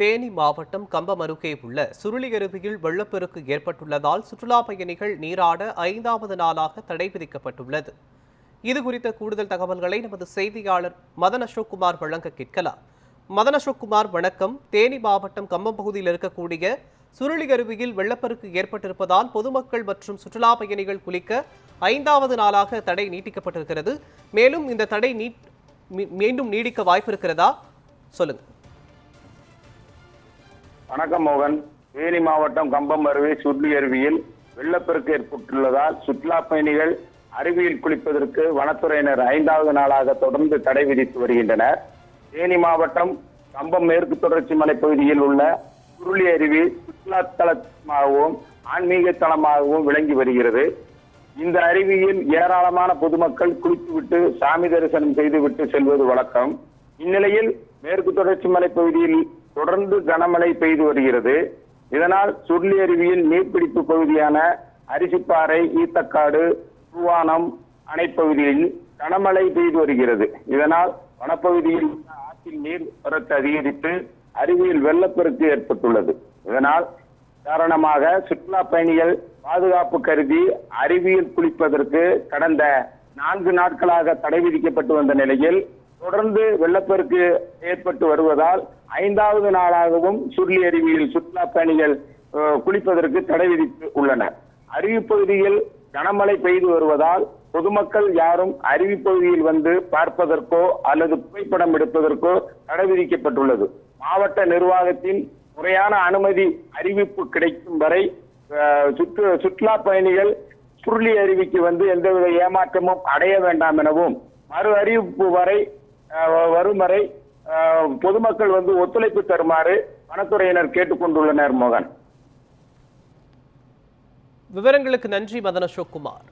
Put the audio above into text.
தேனி மாவட்டம் கம்பம் அருகே உள்ள சுருளி அருவியில் வெள்ளப்பெருக்கு ஏற்பட்டுள்ளதால் சுற்றுலா பயணிகள் நீராட 5வது நாளாக தடை விதிக்கப்பட்டுள்ளது. இதுகுறித்த கூடுதல் தகவல்களை நமது செய்தியாளர் மதன் அசோக்குமார் வழங்க கேட்கலாம். மதன் அசோக்குமார், வணக்கம். தேனி மாவட்டம் கம்பம் பகுதியில் இருக்கக்கூடிய சுருளி அருவியில் வெள்ளப்பெருக்கு ஏற்பட்டிருப்பதால் பொதுமக்கள் மற்றும் சுற்றுலா பயணிகள் குளிக்க 5வது நாளாக தடை நீட்டிக்கப்பட்டிருக்கிறது. மேலும் இந்த தடை மீண்டும் நீடிக்க வாய்ப்பு இருக்கிறதா? சொல்லுங்க. வணக்கம் மோகன். தேனி மாவட்டம் கம்பம் அருவி சுருளி அருவியில் வெள்ளப்பெருக்கு ஏற்பட்டுள்ளதால் சுற்றுலா பயணிகள் அருவியில் குளிப்பதற்கு வனத்துறையினர் 5வது நாளாக தொடர்ந்து தடை விதித்து வருகின்றனர். தேனி மாவட்டம் கம்பம் மேற்கு தொடர்ச்சி மலைப்பகுதியில் உள்ள சுருளி அருவி சுற்றுலா தலமாகவும் ஆன்மீக தலமாகவும் விளங்கி வருகிறது. இந்த அருவியில் ஏராளமான பொதுமக்கள் குளித்துவிட்டு சாமி தரிசனம் செய்துவிட்டு செல்வது வழக்கம். இந்நிலையில் மேற்கு தொடர்ச்சி மலைப்பகுதியில் தொடர்ந்து கனமழை பெய்து வருகிறது. இதனால் சுருளி அருவியின் நீர்பிடிப்பு பகுதியான அரிசிப்பாறை, ஈத்தக்காடு, பூவானம் அணைப்பகுதியில் கனமழை பெய்து வருகிறது. இதனால் வனப்பகுதியில் ஆற்றில் நீர் வரத்து அதிகரித்து அருவியில் வெள்ளப்பெருக்கு ஏற்பட்டுள்ளது. இதனால் காரணமாக சுற்றுலா பயணிகள் பாதுகாப்பு கருதி அருவியில் குளிப்பதற்கு கடந்த 4 நாட்களாக தடை விதிக்கப்பட்டு வந்த நிலையில் தொடர்ந்து வெள்ளப்பெருக்கு ஏற்பட்டு வருவதால் 5வது நாளாகவும் சுருளி அருவியில் சுற்றுலா பயணிகள் குளிப்பதற்கு தடை விதித்து உள்ளனர். அருவி பகுதியில் கனமழை பெய்து வருவதால் பொதுமக்கள் யாரும் அருவி பகுதியில் வந்து பார்ப்பதற்கோ அல்லது புகைப்படம் எடுப்பதற்கோ தடை விதிக்கப்பட்டுள்ளது. மாவட்ட நிர்வாகத்தின் முறையான அனுமதி அறிவிப்பு கிடைக்கும் வரை சுற்றுலா பயணிகள் சுருளி அருவிக்கு வந்து எந்தவித ஏமாற்றமும் அடைய வேண்டாம் எனவும் மறு அறிவிப்பு வரும் வரை பொதுமக்கள் வந்து ஒத்துழைப்பு தருமாறு வனத்துறையினர் கேட்டுக்கொண்டுள்ளனர். மோகன், விவரங்களுக்கு நன்றி மதன் அசோக்குமார்.